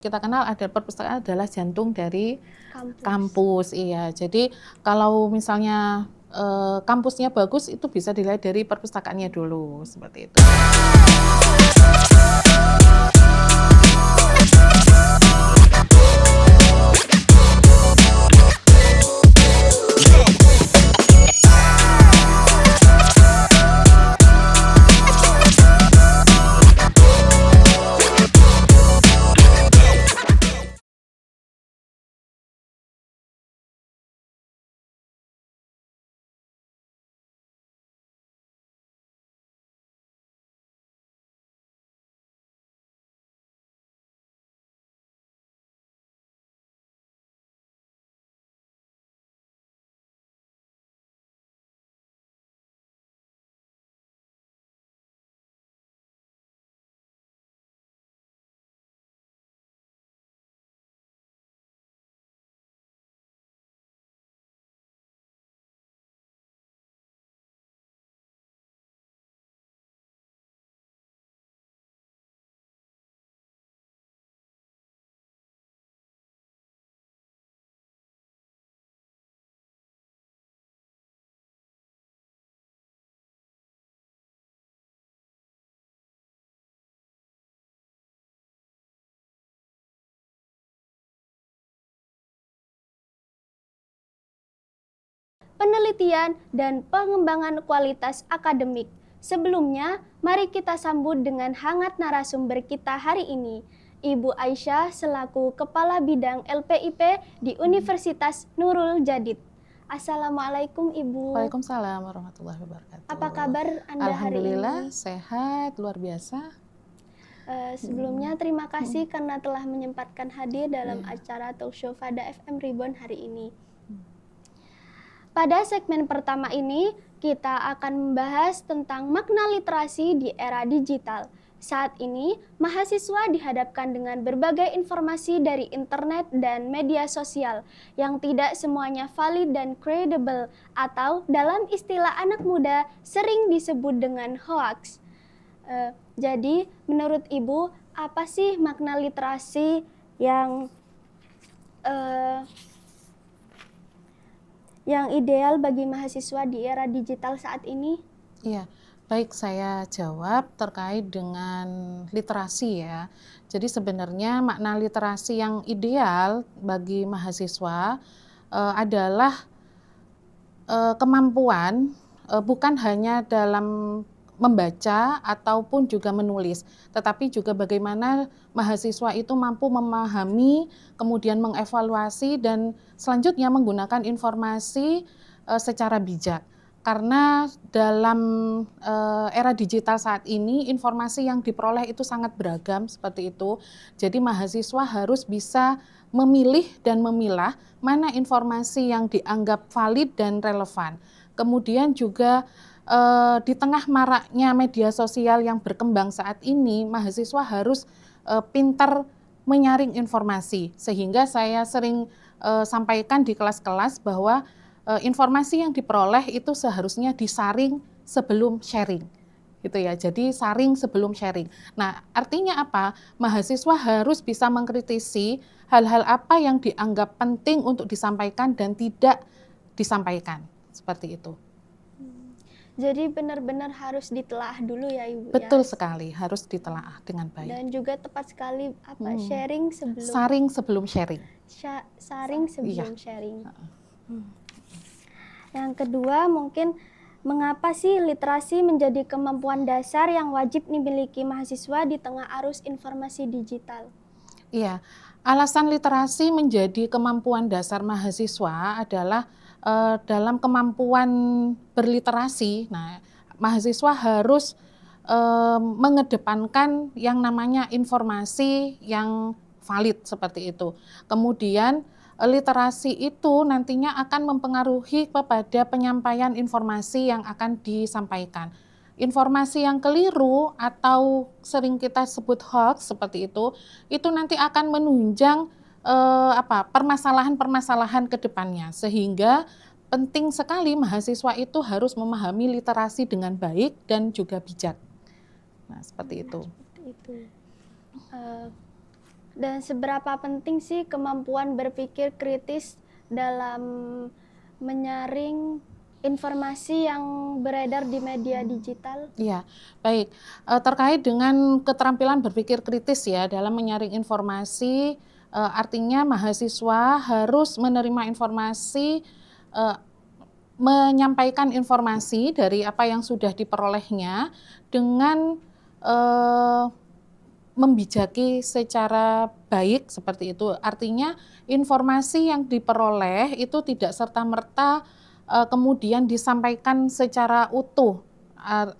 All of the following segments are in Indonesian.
Kita kenal ada perpustakaan adalah jantung dari Kampus. kampus, iya. Jadi kalau misalnya kampusnya bagus itu bisa dilihat dari perpustakaannya dulu, seperti itu. Penelitian dan pengembangan kualitas akademik. Sebelumnya, mari kita sambut dengan hangat narasumber kita hari ini, Ibu Aisyah selaku Kepala Bidang LPIP di Universitas Nurul Jadid. Assalamualaikum Ibu. Waalaikumsalam warahmatullahi wabarakatuh. Apa kabar Anda hari ini? Alhamdulillah sehat, luar biasa. Sebelumnya terima kasih karena telah menyempatkan hadir dalam acara Talk Show Fada FM Reborn hari ini. Pada segmen pertama ini, kita akan membahas tentang makna literasi di era digital. Saat ini, mahasiswa dihadapkan dengan berbagai informasi dari internet dan media sosial yang tidak semuanya valid dan credible, atau dalam istilah anak muda sering disebut dengan hoax. Jadi, menurut Ibu, apa sih makna literasi yang ideal bagi mahasiswa di era digital saat ini? Iya, baik, saya jawab terkait dengan literasi ya. Jadi sebenarnya makna literasi yang ideal bagi mahasiswa adalah kemampuan bukan hanya dalam membaca ataupun juga menulis, tetapi juga bagaimana mahasiswa itu mampu memahami, kemudian mengevaluasi dan selanjutnya menggunakan informasi secara bijak. Karena dalam era digital saat ini informasi yang diperoleh itu sangat beragam seperti itu. Jadi mahasiswa harus bisa memilih dan memilah mana informasi yang dianggap valid dan relevan. Kemudian juga di tengah maraknya media sosial yang berkembang saat ini, mahasiswa harus pintar menyaring informasi. Sehingga saya sering sampaikan di kelas-kelas bahwa informasi yang diperoleh itu seharusnya disaring sebelum sharing. Gitu ya. Jadi saring sebelum sharing. Nah, artinya apa? Mahasiswa harus bisa mengkritisi hal-hal apa yang dianggap penting untuk disampaikan dan tidak disampaikan. Seperti itu. Jadi benar-benar harus ditelaah dulu ya Ibu. Betul sekali, harus ditelaah dengan baik. Dan juga tepat sekali sharing sebelum saring sebelum sharing. Saring sebelum sharing. Yang kedua, mungkin mengapa sih literasi menjadi kemampuan dasar yang wajib dimiliki mahasiswa di tengah arus informasi digital? Iya, alasan literasi menjadi kemampuan dasar mahasiswa adalah dalam kemampuan berliterasi. Nah, mahasiswa harus mengedepankan yang namanya informasi yang valid seperti itu. Kemudian literasi itu nantinya akan mempengaruhi kepada penyampaian informasi yang akan disampaikan. Informasi yang keliru atau sering kita sebut hoax seperti itu nanti akan menunjang permasalahan-permasalahan ke depannya, sehingga penting sekali mahasiswa itu harus memahami literasi dengan baik dan juga bijak. Nah, seperti itu. Seperti itu. Dan seberapa penting sih kemampuan berpikir kritis dalam menyaring informasi yang beredar di media digital? Iya, baik. Terkait dengan keterampilan berpikir kritis ya dalam menyaring informasi, artinya mahasiswa harus menerima informasi, eee, menyampaikan informasi dari apa yang sudah diperolehnya dengan, eee, membijaki secara baik seperti itu. Artinya informasi yang diperoleh itu tidak serta-merta, kemudian disampaikan secara utuh.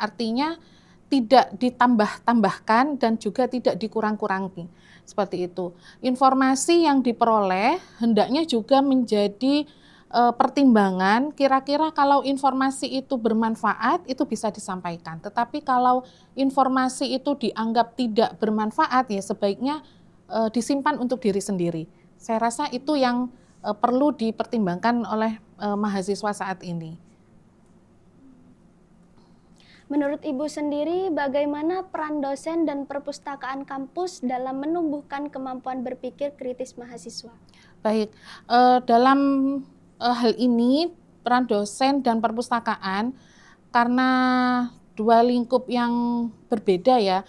Artinya tidak ditambah-tambahkan dan juga tidak dikurang-kurangi, seperti itu. Informasi yang diperoleh hendaknya juga menjadi, pertimbangan kira-kira kalau informasi itu bermanfaat, itu bisa disampaikan. Tetapi kalau informasi itu dianggap tidak bermanfaat, ya sebaiknya, disimpan untuk diri sendiri. Saya rasa itu yang, perlu dipertimbangkan oleh, mahasiswa saat ini. Menurut Ibu sendiri, bagaimana peran dosen dan perpustakaan kampus dalam menumbuhkan kemampuan berpikir kritis mahasiswa? Baik, dalam, hal ini peran dosen dan perpustakaan karena 2 lingkup yang berbeda ya,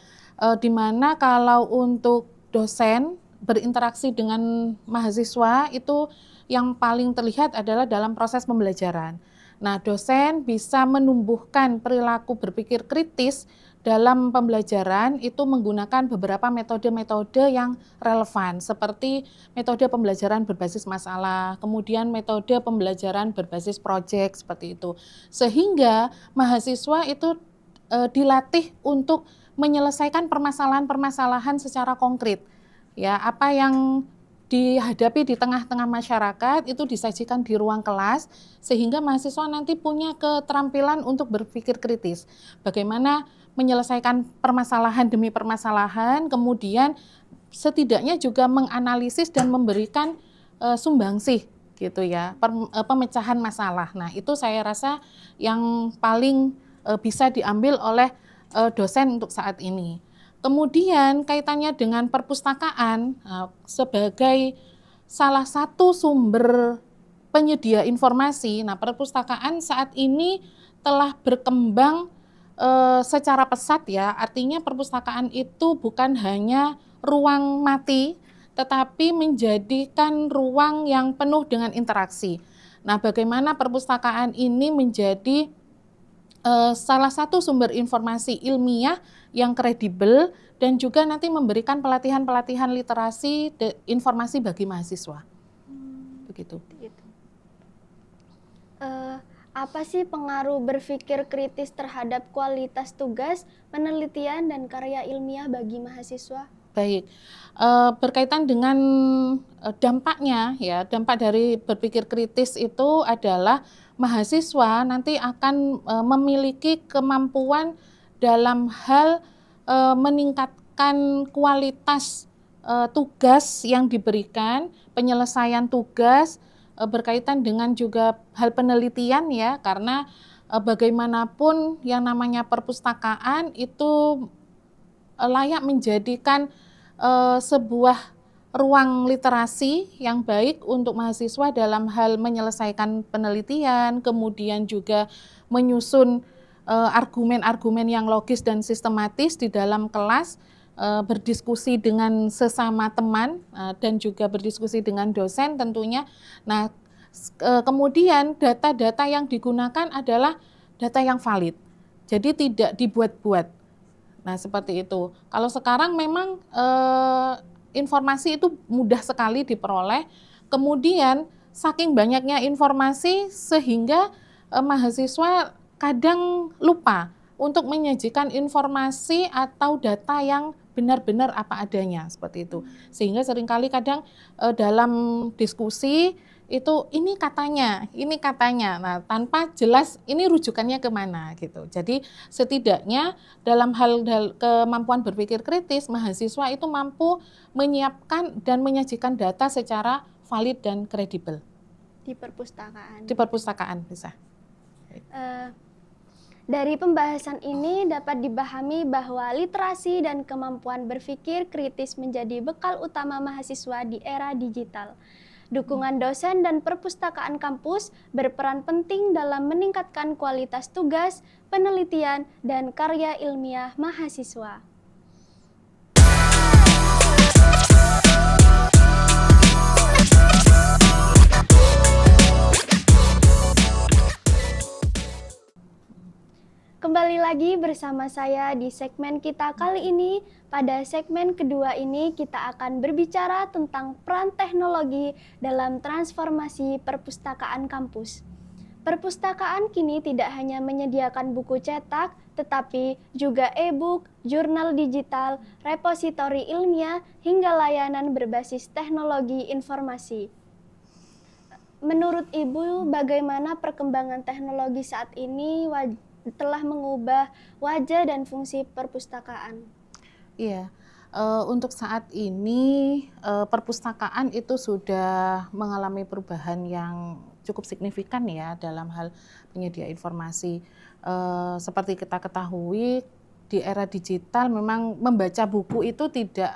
di mana kalau untuk dosen berinteraksi dengan mahasiswa itu yang paling terlihat adalah dalam proses pembelajaran. Nah, dosen bisa menumbuhkan perilaku berpikir kritis dalam pembelajaran itu menggunakan beberapa metode-metode yang relevan seperti metode pembelajaran berbasis masalah, kemudian metode pembelajaran berbasis proyek seperti itu. Sehingga mahasiswa itu, dilatih untuk menyelesaikan permasalahan-permasalahan secara konkret. Ya, apa yang dihadapi di tengah-tengah masyarakat itu disajikan di ruang kelas sehingga mahasiswa nanti punya keterampilan untuk berpikir kritis. Bagaimana menyelesaikan permasalahan demi permasalahan, kemudian setidaknya juga menganalisis dan memberikan, sumbangsih gitu ya, pemecahan masalah. Nah, itu saya rasa yang paling, bisa diambil oleh, dosen untuk saat ini. Kemudian kaitannya dengan perpustakaan, sebagai salah satu sumber penyedia informasi. Nah, perpustakaan saat ini telah berkembang, secara pesat ya, artinya perpustakaan itu bukan hanya ruang mati, tetapi menjadikan ruang yang penuh dengan interaksi. Nah, bagaimana perpustakaan ini menjadi salah satu sumber informasi ilmiah yang kredibel dan juga nanti memberikan pelatihan-pelatihan literasi informasi bagi mahasiswa. Begitu. Gitu. Apa sih pengaruh berpikir kritis terhadap kualitas tugas, penelitian, dan karya ilmiah bagi mahasiswa? Baik, berkaitan dengan, dampaknya ya, dampak dari berpikir kritis itu adalah mahasiswa nanti akan, memiliki kemampuan dalam hal, meningkatkan kualitas, tugas yang diberikan, penyelesaian tugas, berkaitan dengan juga hal penelitian ya, karena, bagaimanapun yang namanya perpustakaan itu layak menjadikan, sebuah ruang literasi yang baik untuk mahasiswa dalam hal menyelesaikan penelitian, kemudian juga menyusun, argumen-argumen yang logis dan sistematis di dalam kelas, berdiskusi dengan sesama teman, dan juga berdiskusi dengan dosen tentunya. Nah, kemudian data-data yang digunakan adalah data yang valid, jadi tidak dibuat-buat. Nah, seperti itu. Kalau sekarang memang, informasi itu mudah sekali diperoleh, kemudian saking banyaknya informasi sehingga, mahasiswa kadang lupa untuk menyajikan informasi atau data yang benar-benar apa adanya, seperti itu. Sehingga seringkali kadang, dalam diskusi itu ini katanya. Nah, tanpa jelas ini rujukannya ke mana gitu. Jadi setidaknya dalam hal kemampuan berpikir kritis, mahasiswa itu mampu menyiapkan dan menyajikan data secara valid dan kredibel. Di perpustakaan. Di perpustakaan bisa. Eh, Dari pembahasan ini dapat dipahami bahwa literasi dan kemampuan berpikir kritis menjadi bekal utama mahasiswa di era digital. Dukungan dosen dan perpustakaan kampus berperan penting dalam meningkatkan kualitas tugas, penelitian, dan karya ilmiah mahasiswa. Kembali lagi bersama saya di segmen kita kali ini. Pada segmen kedua ini kita akan berbicara tentang peran teknologi dalam transformasi perpustakaan kampus. Perpustakaan kini tidak hanya menyediakan buku cetak, tetapi juga e-book, jurnal digital, repositori ilmiah, hingga layanan berbasis teknologi informasi. Menurut Ibu, bagaimana perkembangan teknologi saat ini telah mengubah wajah dan fungsi perpustakaan? Iya, untuk saat ini perpustakaan itu sudah mengalami perubahan yang cukup signifikan ya dalam hal penyedia informasi. Seperti kita ketahui di era digital memang membaca buku itu tidak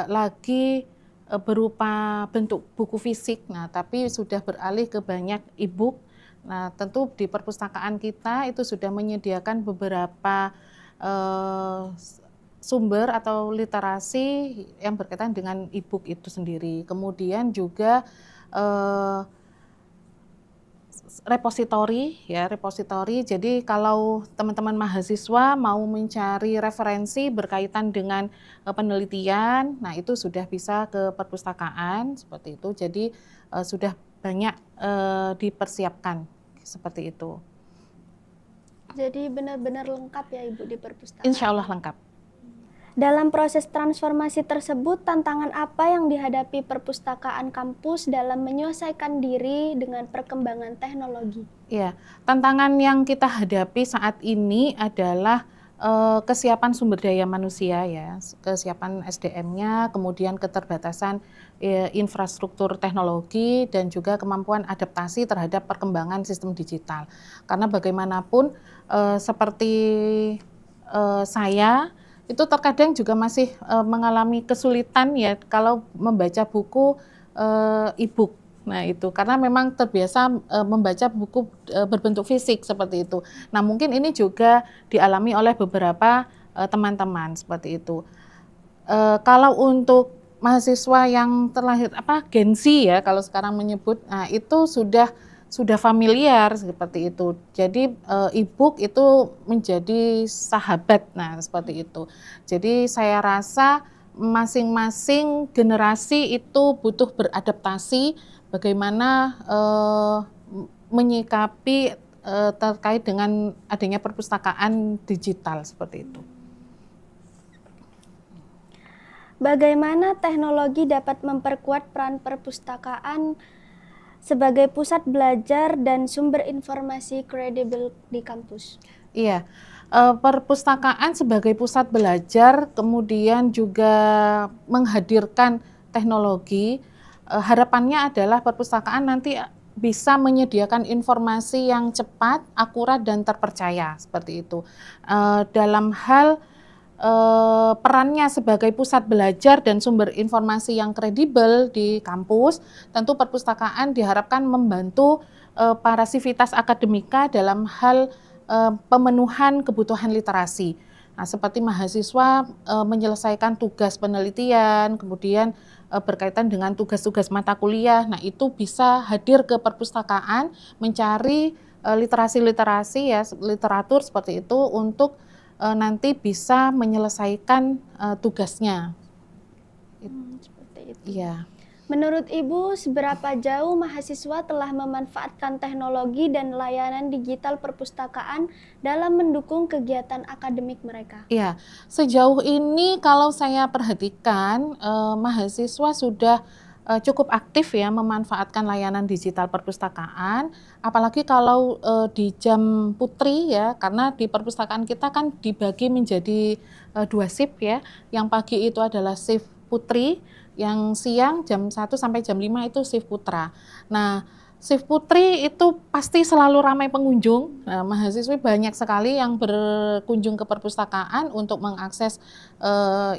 lagi berupa bentuk buku fisik, nah tapi sudah beralih ke banyak e-book. Nah, tentu di perpustakaan kita itu sudah menyediakan beberapa sumber atau literasi yang berkaitan dengan e-book itu sendiri. Kemudian juga repositori. Jadi kalau teman-teman mahasiswa mau mencari referensi berkaitan dengan penelitian, nah itu sudah bisa ke perpustakaan seperti itu. Jadi sudah banyak dipersiapkan seperti itu. Jadi benar-benar lengkap ya Ibu di perpustakaan? Insya Allah lengkap. Dalam proses transformasi tersebut, tantangan apa yang dihadapi perpustakaan kampus dalam menyesuaikan diri dengan perkembangan teknologi? Ya, tantangan yang kita hadapi saat ini adalah kesiapan sumber daya manusia ya, kesiapan SDM-nya, kemudian keterbatasan infrastruktur teknologi dan juga kemampuan adaptasi terhadap perkembangan sistem digital. Karena bagaimanapun seperti saya itu terkadang juga masih mengalami kesulitan ya kalau membaca buku e-book. Nah itu karena memang terbiasa membaca buku berbentuk fisik seperti itu. Nah mungkin ini juga dialami oleh beberapa teman-teman seperti itu. Kalau untuk mahasiswa yang terlahir Gen Z ya kalau sekarang menyebut, nah itu sudah familiar seperti itu. Jadi e-book itu menjadi sahabat, nah seperti itu. Jadi saya rasa masing-masing generasi itu butuh beradaptasi bagaimana menyikapi terkait dengan adanya perpustakaan digital seperti itu. Bagaimana teknologi dapat memperkuat peran perpustakaan sebagai pusat belajar dan sumber informasi kredibel di kampus? Iya, perpustakaan sebagai pusat belajar kemudian juga menghadirkan teknologi. Harapannya adalah perpustakaan nanti bisa menyediakan informasi yang cepat, akurat, dan terpercaya seperti itu. Dalam hal perannya sebagai pusat belajar dan sumber informasi yang kredibel di kampus, tentu perpustakaan diharapkan membantu para sivitas akademika dalam hal pemenuhan kebutuhan literasi. Nah, seperti mahasiswa menyelesaikan tugas penelitian, kemudian berkaitan dengan tugas-tugas mata kuliah, nah itu bisa hadir ke perpustakaan mencari literasi-literasi ya, literatur seperti itu untuk nanti bisa menyelesaikan tugasnya. Seperti itu. Iya. Menurut Ibu, seberapa jauh mahasiswa telah memanfaatkan teknologi dan layanan digital perpustakaan dalam mendukung kegiatan akademik mereka? Iya, sejauh ini kalau saya perhatikan mahasiswa sudah cukup aktif ya memanfaatkan layanan digital perpustakaan, apalagi kalau di jam putri ya, karena di perpustakaan kita kan dibagi menjadi 2 shift ya, yang pagi itu adalah shift putri, yang siang jam 1 sampai jam 5 itu shift putra. Nah, Shift Putri itu pasti selalu ramai pengunjung. Nah, mahasiswa banyak sekali yang berkunjung ke perpustakaan untuk mengakses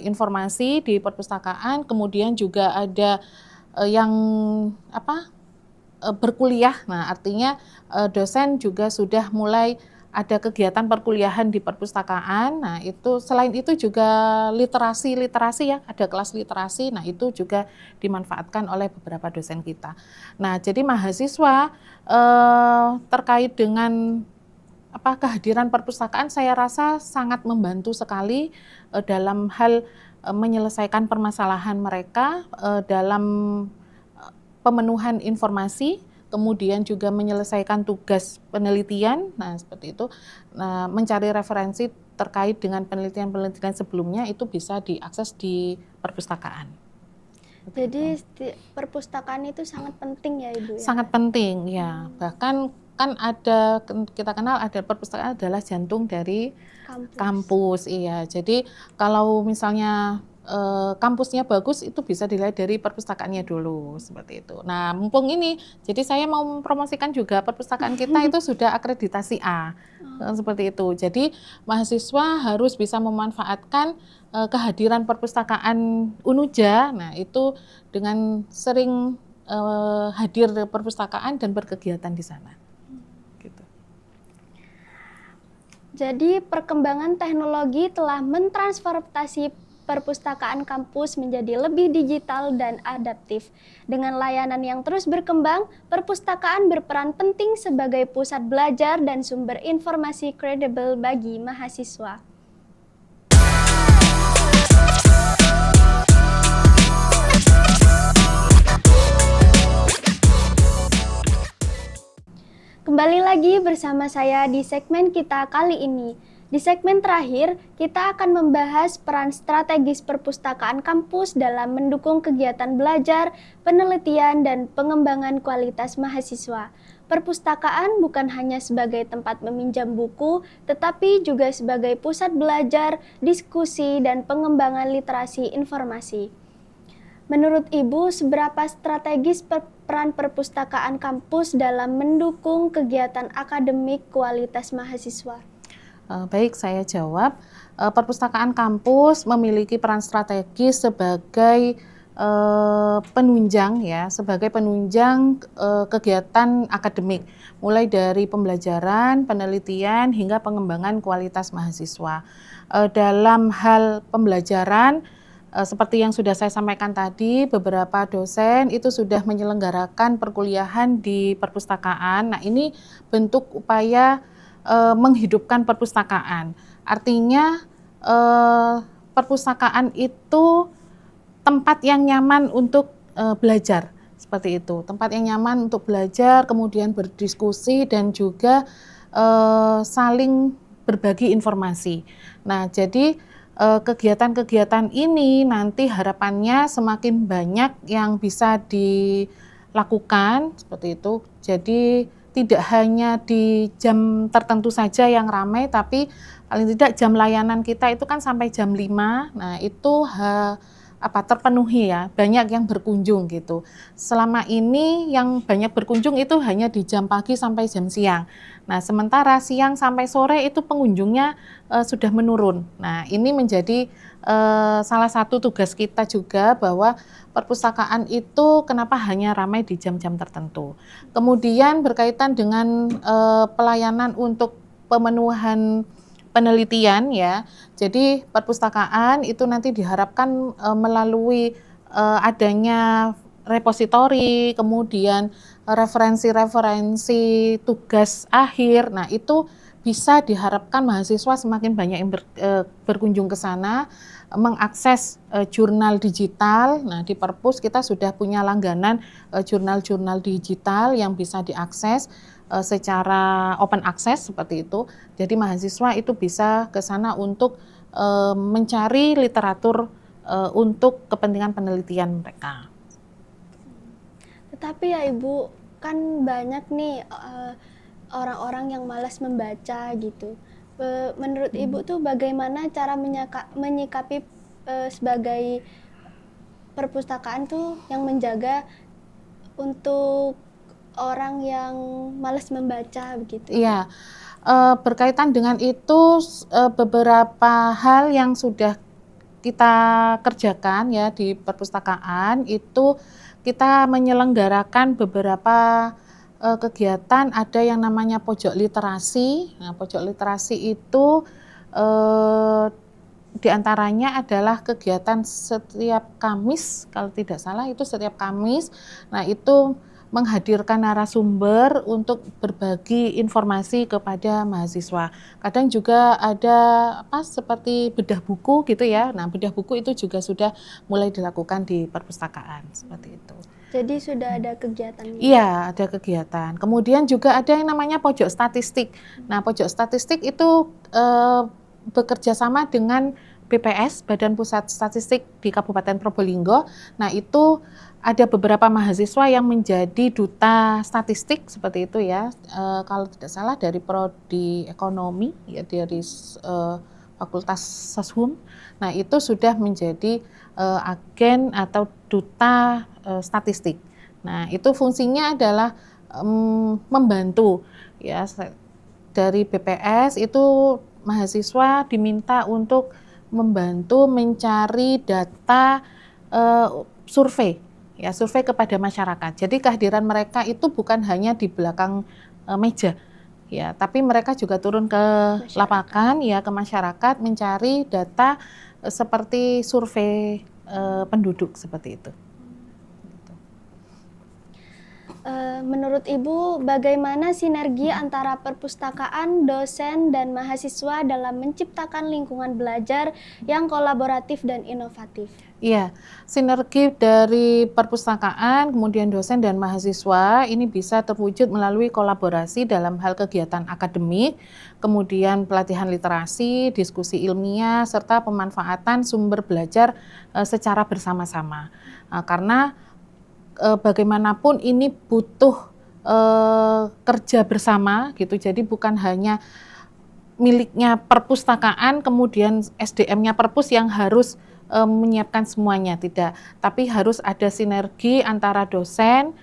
informasi di perpustakaan. Kemudian juga ada yang berkuliah. Nah, artinya dosen juga sudah mulai ada kegiatan perkuliahan di perpustakaan. Nah, itu selain itu juga literasi ya, ada kelas literasi. Nah, itu juga dimanfaatkan oleh beberapa dosen kita. Nah, jadi mahasiswa terkait dengan kehadiran perpustakaan saya rasa sangat membantu sekali dalam hal menyelesaikan permasalahan mereka dalam pemenuhan informasi, kemudian juga menyelesaikan tugas penelitian. Nah, seperti itu. Nah, mencari referensi terkait dengan penelitian-penelitian sebelumnya itu bisa diakses di perpustakaan. Jadi perpustakaan itu sangat penting ya Ibu ya? Sangat penting ya. Bahkan kan kita kenal ada perpustakaan adalah jantung dari kampus. Iya. Jadi kalau misalnya kampusnya bagus itu bisa dilihat dari perpustakaannya dulu seperti itu. Nah, mumpung ini, jadi saya mau mempromosikan juga perpustakaan kita itu sudah akreditasi A seperti itu. Jadi mahasiswa harus bisa memanfaatkan kehadiran perpustakaan Unuja. Nah, itu dengan sering hadir di perpustakaan dan berkegiatan di sana. Gitu. Jadi perkembangan teknologi telah mentransformasi perpustakaan kampus menjadi lebih digital dan adaptif. Dengan layanan yang terus berkembang, perpustakaan berperan penting sebagai pusat belajar dan sumber informasi kredibel bagi mahasiswa. Kembali lagi bersama saya di segmen kita kali ini. Di segmen terakhir, kita akan membahas peran strategis perpustakaan kampus dalam mendukung kegiatan belajar, penelitian, dan pengembangan kualitas mahasiswa. Perpustakaan bukan hanya sebagai tempat meminjam buku, tetapi juga sebagai pusat belajar, diskusi, dan pengembangan literasi informasi. Menurut Ibu, seberapa strategis peran perpustakaan kampus dalam mendukung kegiatan akademik kualitas mahasiswa? Baik, saya jawab. Perpustakaan kampus memiliki peran strategis sebagai penunjang ya, sebagai penunjang kegiatan akademik, mulai dari pembelajaran, penelitian hingga pengembangan kualitas mahasiswa. Dalam hal pembelajaran, seperti yang sudah saya sampaikan tadi, beberapa dosen itu sudah menyelenggarakan perkuliahan di perpustakaan. Nah, ini bentuk upaya menghidupkan perpustakaan. Artinya perpustakaan itu tempat yang nyaman untuk belajar, seperti itu. Tempat yang nyaman untuk belajar, kemudian berdiskusi dan juga saling berbagi informasi. Nah, jadi kegiatan-kegiatan ini nanti harapannya semakin banyak yang bisa dilakukan, seperti itu. Jadi tidak hanya di jam tertentu saja yang ramai, tapi paling tidak jam layanan kita itu kan sampai jam 5. Nah, itu terpenuhi ya, banyak yang berkunjung gitu. Selama ini yang banyak berkunjung itu hanya di jam pagi sampai jam siang. Nah, sementara siang sampai sore itu pengunjungnya sudah menurun. Nah, ini menjadi salah satu tugas kita juga bahwa perpustakaan itu kenapa hanya ramai di jam-jam tertentu. Kemudian berkaitan dengan pelayanan untuk pemenuhan penelitian ya. Jadi perpustakaan itu nanti diharapkan melalui adanya repositori, kemudian referensi-referensi tugas akhir. Nah, itu bisa diharapkan mahasiswa semakin banyak yang berkunjung ke sana, mengakses jurnal digital. Nah, di Perpus kita sudah punya langganan jurnal-jurnal digital yang bisa diakses secara open access seperti itu. Jadi mahasiswa itu bisa ke sana untuk mencari literatur untuk kepentingan penelitian mereka. Tetapi ya Ibu, kan banyak nih orang-orang yang malas membaca gitu. Menurut Ibu tuh bagaimana cara menyikapi sebagai perpustakaan tuh yang menjaga untuk orang yang malas membaca begitu. Iya, berkaitan dengan itu beberapa hal yang sudah kita kerjakan ya di perpustakaan itu kita menyelenggarakan beberapa kegiatan, ada yang namanya pojok literasi. Nah, pojok literasi itu di antaranya adalah kegiatan setiap Kamis, kalau tidak salah itu setiap Kamis. Nah, itu menghadirkan narasumber untuk berbagi informasi kepada mahasiswa. Kadang juga ada seperti bedah buku gitu ya. Nah, bedah buku itu juga sudah mulai dilakukan di perpustakaan seperti itu. Jadi sudah ada kegiatannya. Iya, ada kegiatan. Kemudian juga ada yang namanya pojok statistik. Nah, pojok statistik itu bekerja sama dengan BPS, Badan Pusat Statistik di Kabupaten Probolinggo. Nah, itu ada beberapa mahasiswa yang menjadi duta statistik seperti itu ya. Kalau tidak salah dari prodi ekonomi ya, dari Fakultas Soshum. Nah, itu sudah menjadi agen atau duta statistik. Nah, itu fungsinya adalah membantu ya, dari BPS itu mahasiswa diminta untuk membantu mencari data survei ya, survei kepada masyarakat. Jadi kehadiran mereka itu bukan hanya di belakang meja ya, tapi mereka juga turun ke lapangan ya, ke masyarakat mencari data seperti survei penduduk seperti itu. Menurut Ibu, bagaimana sinergi antara perpustakaan, dosen, dan mahasiswa dalam menciptakan lingkungan belajar yang kolaboratif dan inovatif? Iya, sinergi dari perpustakaan, kemudian dosen dan mahasiswa ini bisa terwujud melalui kolaborasi dalam hal kegiatan akademik, kemudian pelatihan literasi, diskusi ilmiah, serta pemanfaatan sumber belajar secara bersama-sama. Karena bagaimanapun ini butuh kerja bersama gitu, jadi bukan hanya miliknya perpustakaan kemudian SDM-nya perpus yang harus menyiapkan semuanya, tidak, tapi harus ada sinergi antara dosen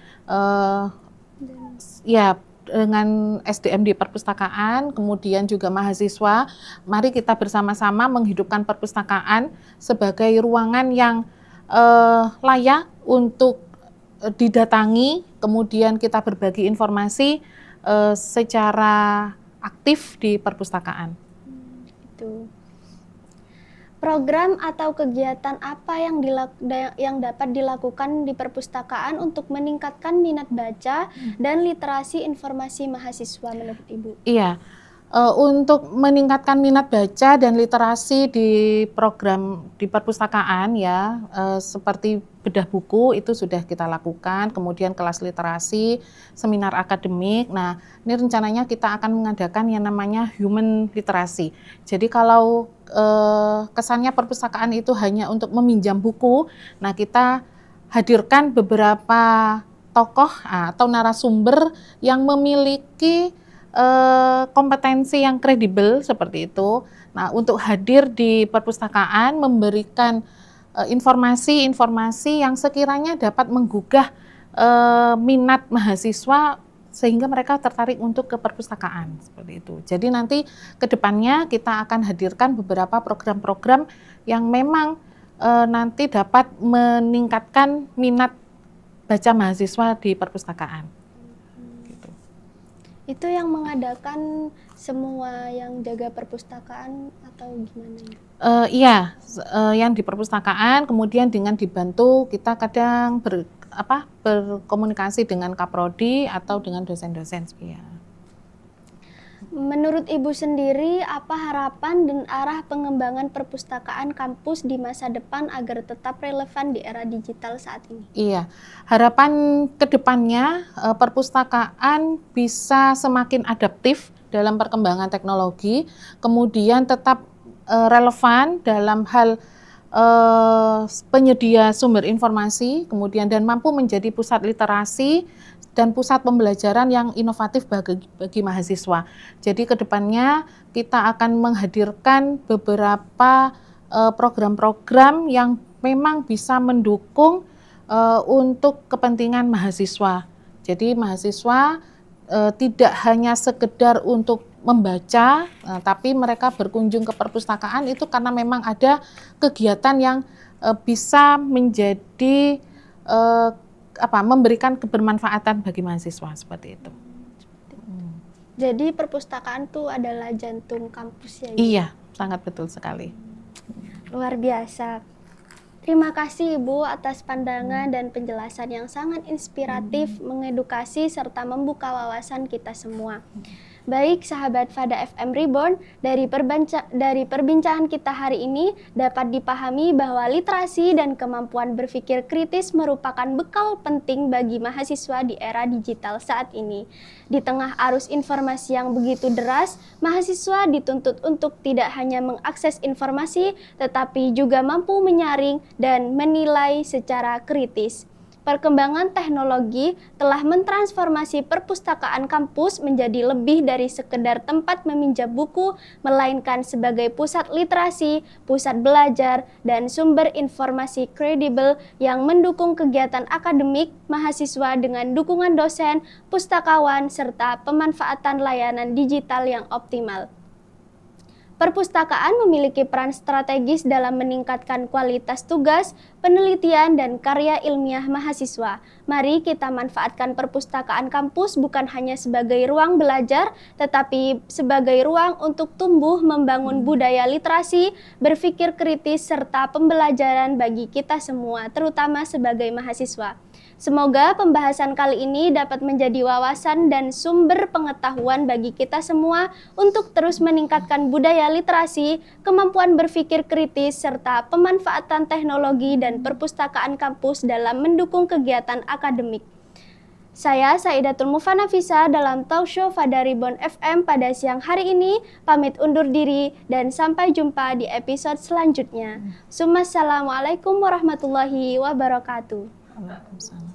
ya dengan SDM di perpustakaan, kemudian juga mahasiswa. Mari kita bersama-sama menghidupkan perpustakaan sebagai ruangan yang layak untuk didatangi, kemudian kita berbagi informasi secara aktif di perpustakaan. Itu. Program atau kegiatan apa yang dapat dilakukan di perpustakaan untuk meningkatkan minat baca dan literasi informasi mahasiswa menurut Ibu? Iya, untuk meningkatkan minat baca dan literasi di program di perpustakaan ya, seperti bedah buku itu sudah kita lakukan, kemudian kelas literasi, seminar akademik. Nah, ini rencananya kita akan mengadakan yang namanya human literasi. Jadi kalau kesannya perpustakaan itu hanya untuk meminjam buku, nah kita hadirkan beberapa tokoh atau narasumber yang memiliki kompetensi yang kredibel seperti itu. Nah, untuk hadir di perpustakaan memberikan informasi-informasi yang sekiranya dapat menggugah minat mahasiswa sehingga mereka tertarik untuk ke perpustakaan seperti itu. Jadi nanti ke depannya kita akan hadirkan beberapa program-program yang memang nanti dapat meningkatkan minat baca mahasiswa di perpustakaan. Itu yang mengadakan semua yang jaga perpustakaan atau gimana ya? Iya, yang di perpustakaan, kemudian dengan dibantu kita kadang berkomunikasi dengan Kaprodi atau dengan dosen-dosen. Ya. Menurut Ibu sendiri, apa harapan dan arah pengembangan perpustakaan kampus di masa depan agar tetap relevan di era digital saat ini? Iya, harapan kedepannya perpustakaan bisa semakin adaptif dalam perkembangan teknologi, kemudian tetap relevan dalam hal penyedia sumber informasi, kemudian dan mampu menjadi pusat literasi dan pusat pembelajaran yang inovatif bagi mahasiswa. Jadi kedepannya kita akan menghadirkan beberapa program-program yang memang bisa mendukung untuk kepentingan mahasiswa. Jadi mahasiswa tidak hanya sekedar untuk membaca, tapi mereka berkunjung ke perpustakaan itu karena memang ada kegiatan yang bisa menjadi memberikan kebermanfaatan bagi mahasiswa seperti itu. Jadi perpustakaan itu adalah jantung kampus ya? Iya, sangat betul sekali. Luar biasa. Terima kasih Ibu atas pandangan dan penjelasan yang sangat inspiratif, mengedukasi serta membuka wawasan kita semua. Baik sahabat Fada FM Reborn, dari perbincangan kita hari ini dapat dipahami bahwa literasi dan kemampuan berpikir kritis merupakan bekal penting bagi mahasiswa di era digital saat ini. Di tengah arus informasi yang begitu deras, mahasiswa dituntut untuk tidak hanya mengakses informasi, tetapi juga mampu menyaring dan menilai secara kritis. Perkembangan teknologi telah mentransformasi perpustakaan kampus menjadi lebih dari sekedar tempat meminjam buku, melainkan sebagai pusat literasi, pusat belajar, dan sumber informasi kredibel yang mendukung kegiatan akademik mahasiswa dengan dukungan dosen, pustakawan, serta pemanfaatan layanan digital yang optimal. Perpustakaan memiliki peran strategis dalam meningkatkan kualitas tugas, penelitian, dan karya ilmiah mahasiswa. Mari kita manfaatkan perpustakaan kampus bukan hanya sebagai ruang belajar, tetapi sebagai ruang untuk tumbuh membangun budaya literasi, berpikir kritis, serta pembelajaran bagi kita semua, terutama sebagai mahasiswa. Semoga pembahasan kali ini dapat menjadi wawasan dan sumber pengetahuan bagi kita semua untuk terus meningkatkan budaya literasi, kemampuan berpikir kritis, serta pemanfaatan teknologi dan perpustakaan kampus dalam mendukung kegiatan akademik. Saya Saidatul Mufanafisa dalam talk show Fada Reborn FM pada siang hari ini pamit undur diri dan sampai jumpa di episode selanjutnya. Assalamualaikum warahmatullahi wabarakatuh. Waalaikumsalam.